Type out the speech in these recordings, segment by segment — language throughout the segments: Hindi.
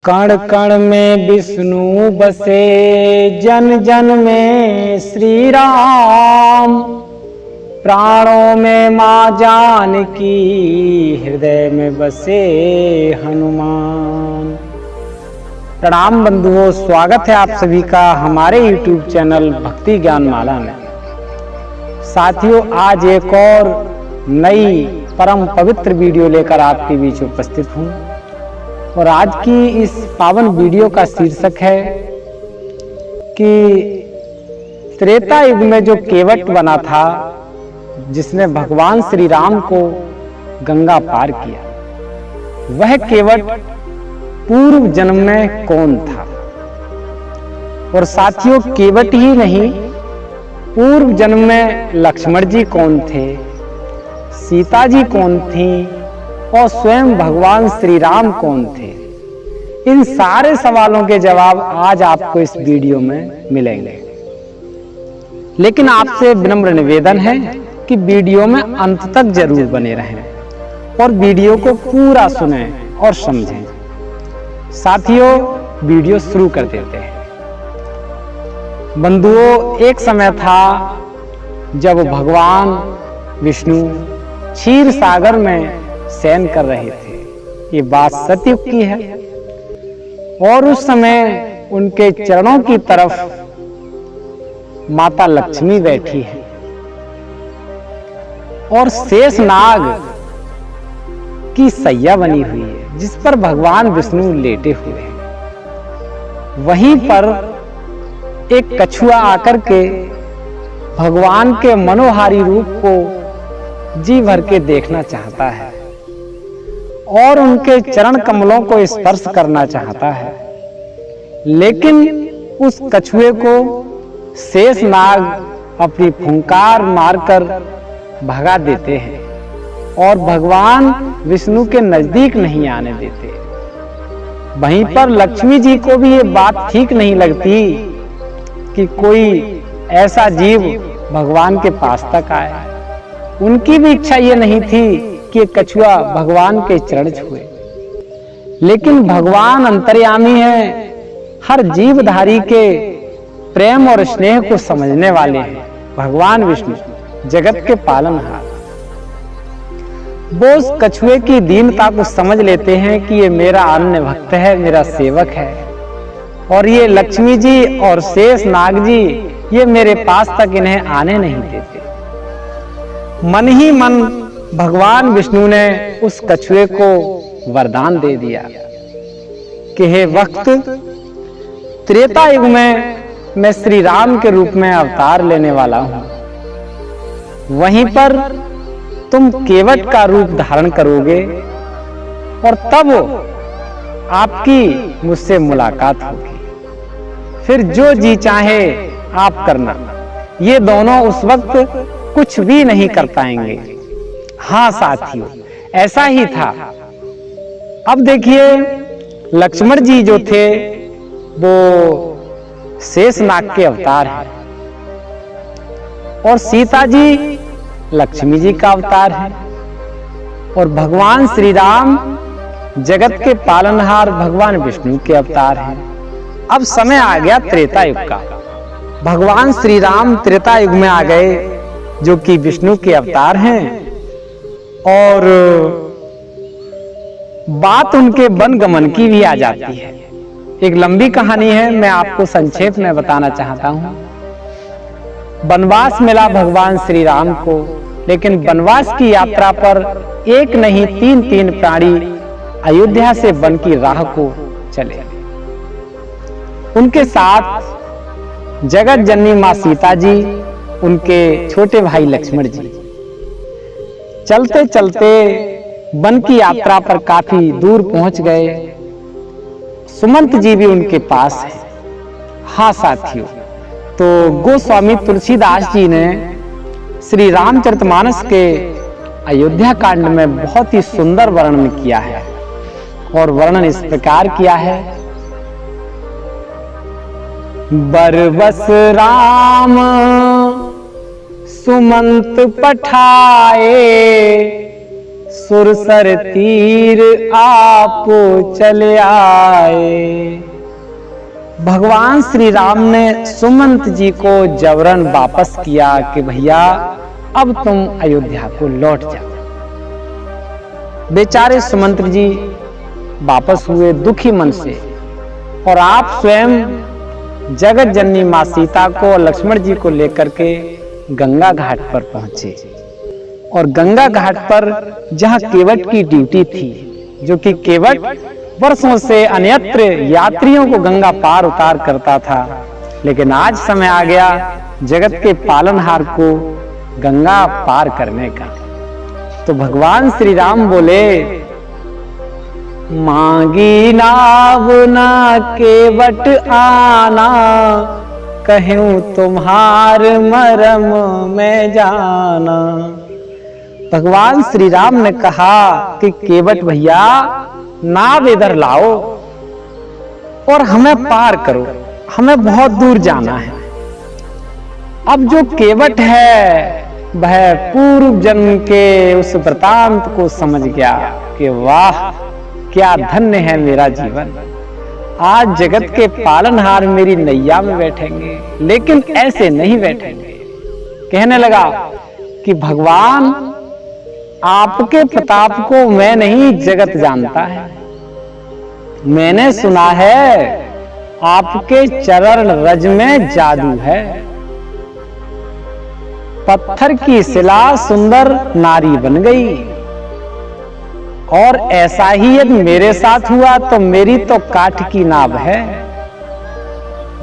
कण कण में विष्णु बसे, जन जन में श्री राम। प्राणों में मां जानकी, हृदय में बसे हनुमान। प्रणाम बंधुओं, स्वागत है आप सभी का हमारे YouTube चैनल भक्ति ज्ञान माला में। साथियों, आज एक और नई परम पवित्र वीडियो लेकर आपके बीच उपस्थित हूँ और आज की इस पावन वीडियो का शीर्षक है कि त्रेता युग में जो केवट बना था, जिसने भगवान श्री राम को गंगा पार किया, वह केवट पूर्व जन्म में कौन था। और साथियों, केवट ही नहीं, पूर्व जन्म में लक्ष्मण जी कौन थे, सीता जी कौन थी और स्वयं भगवान श्री राम कौन थे। इन सारे सवालों के जवाब आज आपको इस वीडियो में मिलेंगे। लेकिन आपसे विनम्र निवेदन है कि वीडियो में अंत तक जरूर बने रहें और वीडियो को पूरा सुनें और समझें। साथियों, वीडियो शुरू कर देते हैं। बंधुओं, एक समय था जब भगवान विष्णु क्षीर सागर में शयन कर रहे थे। ये बात सतयुग की है और उस समय उनके चरणों की तरफ माता लक्ष्मी बैठी है और शेषनाग की सैया बनी हुई है, जिस पर भगवान विष्णु लेटे हुए हैं। वहीं पर एक कछुआ आकर के भगवान के मनोहारी रूप को जी भर के देखना चाहता है और उनके चरण कमलों को स्पर्श करना चाहता है, लेकिन उस कछुए को शेषनाग अपनी फुंकार मारकर भगा देते हैं और भगवान विष्णु के नजदीक नहीं आने देते। वहीं पर लक्ष्मी जी को भी ये बात ठीक नहीं लगती कि कोई ऐसा जीव भगवान के पास तक आए। उनकी भी इच्छा ये नहीं थी कि कछुआ भगवान के चरण छुए, लेकिन भगवान अंतर्यामी है, हर जीवधारी के प्रेम और स्नेह को समझने वाले हैं। भगवान विष्णु जगत के पालनहार, वो उस कछुए की दीनता को समझ लेते हैं कि ये मेरा अनन्य भक्त है, मेरा सेवक है और ये लक्ष्मी जी और शेषनाग जी ये मेरे पास तक इन्हें आने नहीं देते। मन ही मन भगवान विष्णु ने उस कछुए को वरदान दे दिया कि हे वक्त, त्रेता युग में मैं श्री राम के रूप में अवतार लेने वाला हूं। वहीं पर तुम केवट का रूप धारण करोगे और तब आपकी मुझसे मुलाकात होगी। फिर जो जी चाहे आप करना। ये दोनों उस वक्त कुछ भी नहीं कर पाएंगे। हाँ साथियों, ऐसा ही था। अब देखिए, लक्ष्मण जी जो थे वो शेषनाग के अवतार हैं और सीता जी लक्ष्मी जी का अवतार है और भगवान श्री राम जगत के पालनहार भगवान विष्णु के अवतार हैं। अब समय आ गया त्रेता युग का। भगवान श्री राम त्रेता युग में आ गए, जो कि विष्णु के अवतार हैं और बात उनके वनगमन की भी आ जाती है। एक लंबी कहानी है, मैं आपको संक्षेप में बताना चाहता हूं। वनवास मिला भगवान श्री राम को, लेकिन वनवास की यात्रा पर एक नहीं तीन प्राणी अयोध्या से वन की राह को चले। उनके साथ जगत जननी मां सीता जी, उनके छोटे भाई लक्ष्मण जी। चलते चलते वन की यात्रा पर काफी दूर पहुंच गए। सुमंत जी भी उनके पास है। हाँ साथियों, तो गोस्वामी तुलसीदास जी ने श्री रामचरितमानस के अयोध्या कांड में बहुत ही सुंदर वर्णन किया है और वर्णन इस प्रकार किया है। बरबस राम सुमंत पठाए, सुरसर तीर आप चले आए। भगवान श्री राम ने सुमंत जी को जबरन वापस किया कि भैया अब तुम अयोध्या को लौट जाओ। बेचारे सुमंत जी वापस हुए दुखी मन से, और आप स्वयं जगत जननी मां सीता को और लक्ष्मण जी को लेकर के गंगा घाट पर पहुंचे। और गंगा घाट पर जहां केवट की ड्यूटी थी, जो कि केवट वर्षों से अन्यत्र यात्रियों को गंगा पार उतार करता था, लेकिन आज समय आ गया जगत के पालनहार को गंगा पार करने का। तो भगवान श्री राम बोले, मांगी नाव ना केवट आना, कहूं तुम्हार मरम में जाना। भगवान श्री राम ने कहा कि केवट भैया नाव इधर लाओ और हमें पार करो, हमें बहुत दूर जाना है। अब जो केवट है वह पूर्व जन्म के उस वृतांत को समझ गया कि वाह क्या धन्य है मेरा जीवन, आज जगत के पालनहार मेरी नैया में बैठेंगे, लेकिन ऐसे नहीं बैठेंगे। कहने लगा कि भगवान आपके प्रताप को मैं नहीं जगत जानता है। मैंने सुना है आपके चरण रज में जादू है। पत्थर की शिला सुंदर नारी बन गई, और ऐसा ही यदि मेरे साथ हुआ तो मेरी तो काठ की नाव है।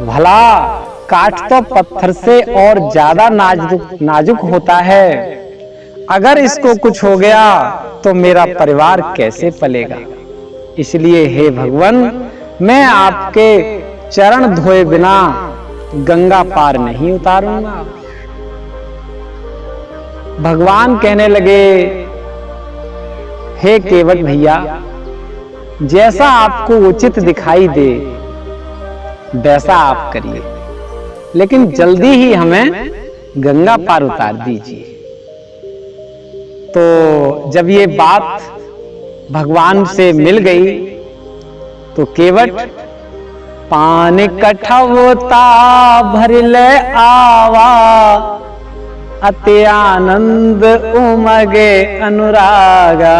भला काठ तो पत्थर से और ज्यादा नाजुक होता है, अगर इसको कुछ हो गया तो मेरा परिवार कैसे पलेगा। इसलिए हे भगवान, मैं आपके चरण धोए बिना गंगा पार नहीं उतारूंगा। भगवान कहने लगे, हे केवट भैया, जैसा आपको उचित दिखाई दे वैसा आप करिए, लेकिन जल्दी ही हमें गंगा पार उतार दीजिए। तो जब ये बात भगवान से मिल गई तो केवट पानी कठवता भरिले आवा, अति आनंद उमगे अनुरागा,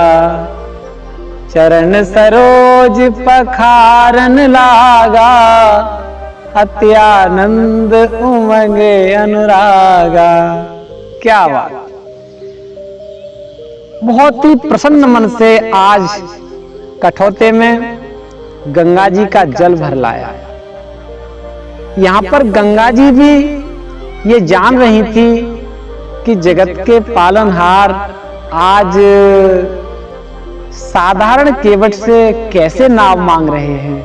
चरण सरोज पखारन लागा, अति आनंद उमगे अनुरागा। क्या बात, बहुत ही प्रसन्न मन से आज कठौते में गंगा जी का जल भर लाया। यहां पर गंगा जी भी ये जान रही थी कि जगत के पालनहार आज साधारण केवट से कैसे नाव मांग रहे हैं।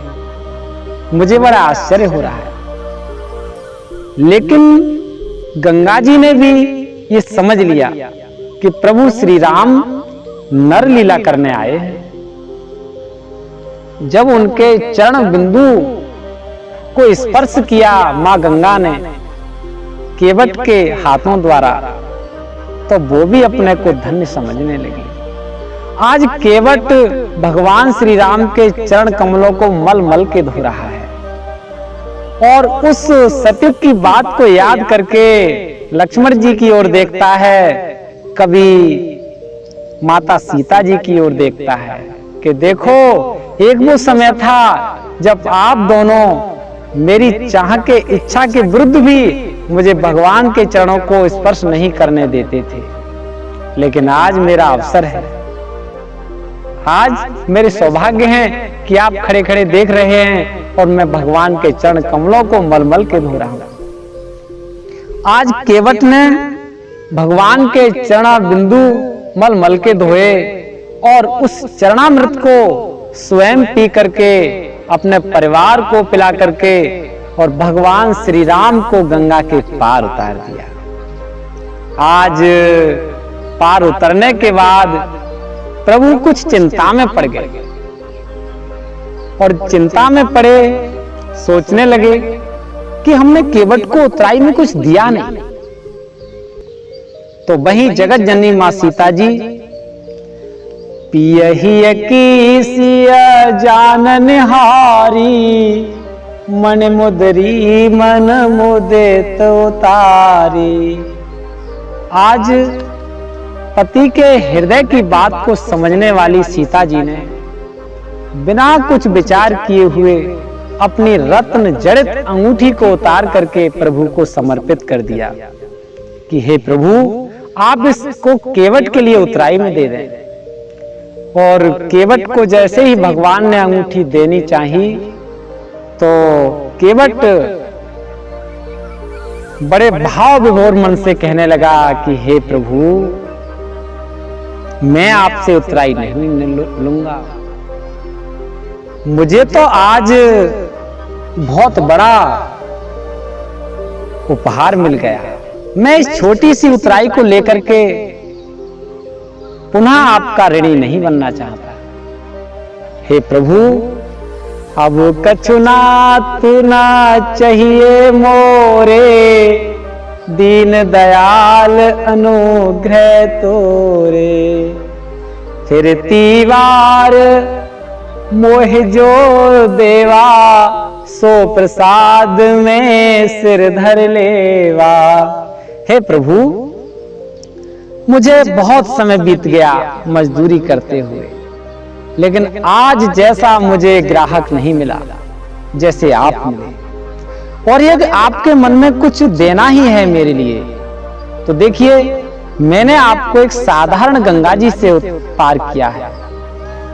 मुझे बड़ा आश्चर्य हो रहा है, लेकिन गंगा जी ने भी ये समझ लिया कि प्रभु श्री राम नर लीला करने आए हैं। जब उनके चरण बिंदु को स्पर्श किया मां गंगा ने केवट के हाथों द्वारा, तो वो भी अपने को धन्य समझने लगी। आज केवट भगवान श्री राम के चरण कमलों को मल मल के धो रहा है, और उस सत्युग की बात को याद करके लक्ष्मण जी की ओर देखता है, कभी माता सीता जी की ओर देखता है कि देखो एक वो समय था जब आप दोनों मेरी चाह के इच्छा के विरुद्ध भी मुझे भगवान के चरणों को स्पर्श नहीं करने देते थे, लेकिन आज मेरा अवसर है, आज मेरे सौभाग्य हैं कि आप खड़े खड़े देख रहे हैं और मैं भगवान के चरण कमलों को मलमल के धो रहा हूं। आज केवट ने भगवान के चरण बिंदु मल मल के धोए और उस चरणामृत को स्वयं पी करके अपने परिवार को पिला करके और भगवान श्री राम को गंगा के पार उतार दिया। आज पार उतरने के बाद प्रभु कुछ चिंता में पड़ गए और चिंता में पड़े सोचने लगे कि हमने केवट को उतराई में कुछ दिया नहीं। तो वही जगत जननी मां सीता जी पियहिय की सिया जानन हारी, मन मुदरी मन मुदित उतारी। आज पति के हृदय की बात को समझने वाली सीता जी ने बिना कुछ विचार किए हुए अपनी रत्न जड़ित अंगूठी को उतार करके प्रभु को समर्पित कर दिया कि हे प्रभु, आप इसको केवट के लिए उतराई में दे दें। और केवट को जैसे ही भगवान ने अंगूठी देनी चाहिए तो केवट बड़े भाव विभोर मन से कहने लगा कि हे प्रभु, मैं आपसे उतराई नहीं लूंगा। मुझे तो आज बहुत बड़ा उपहार मिल गया। मैं इस छोटी सी उतराई को लेकर के पुनः आपका ऋणी नहीं बनना चाहता। हे प्रभु, अब कछु नाथ ना चाहिए मोरे, दीन दयाल अनुग्रह तोरे। फिर तीवार मोह जो देवा, सो प्रसाद में सिर धर लेवा। हे प्रभु, मुझे बहुत समय बीत गया मजदूरी करते हुए, लेकिन आज जैसा मुझे ग्राहक नहीं मिला जैसे आप मिले। और यदि आपके मन में कुछ देना ही है मेरे लिए तो देखिए, मैंने आपको एक साधारण गंगा जी से पार किया है।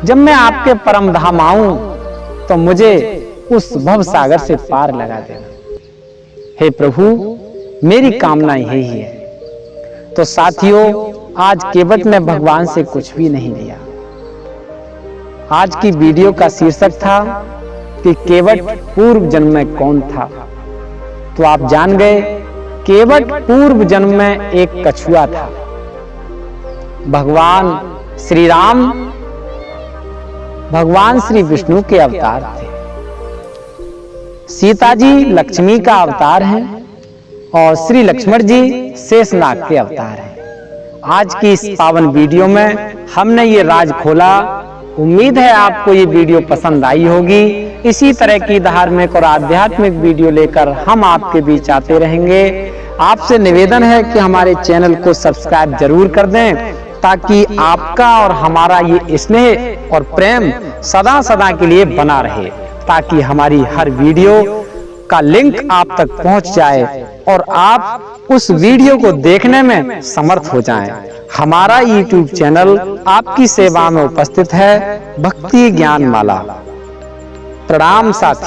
जब मैं आपके परम धाम आऊं तो मुझे उस भव सागर से पार लगा देना। हे प्रभु, मेरी कामना यही है। तो साथियों, आज केवट ने भगवान से कुछ भी नहीं लिया। आज की वीडियो का शीर्षक था कि केवट पूर्व जन्म में कौन था। तो आप जान गए, केवट पूर्व जन्म में एक कछुआ था। भगवान श्री राम भगवान श्री विष्णु के अवतार थे। सीता जी लक्ष्मी का अवतार हैं और श्री लक्ष्मण जी शेषनाग के अवतार हैं। आज की इस पावन वीडियो में हमने ये राज खोला। उम्मीद है आपको ये वीडियो पसंद आई होगी। इसी तरह की धार्मिक और आध्यात्मिक वीडियो लेकर हम आपके बीच आते रहेंगे। आपसे निवेदन है कि हमारे चैनल को सब्सक्राइब जरूर कर दें, ताकि आपका और हमारा ये स्नेह और प्रेम सदा सदा के लिए बना रहे, ताकि हमारी हर वीडियो का लिंक आप तक पहुंच जाए और आप उस वीडियो को देखने में समर्थ हो जाएं। हमारा YouTube चैनल आपकी सेवा में उपस्थित है, भक्ति ज्ञान माला। प्रणाम साथियों।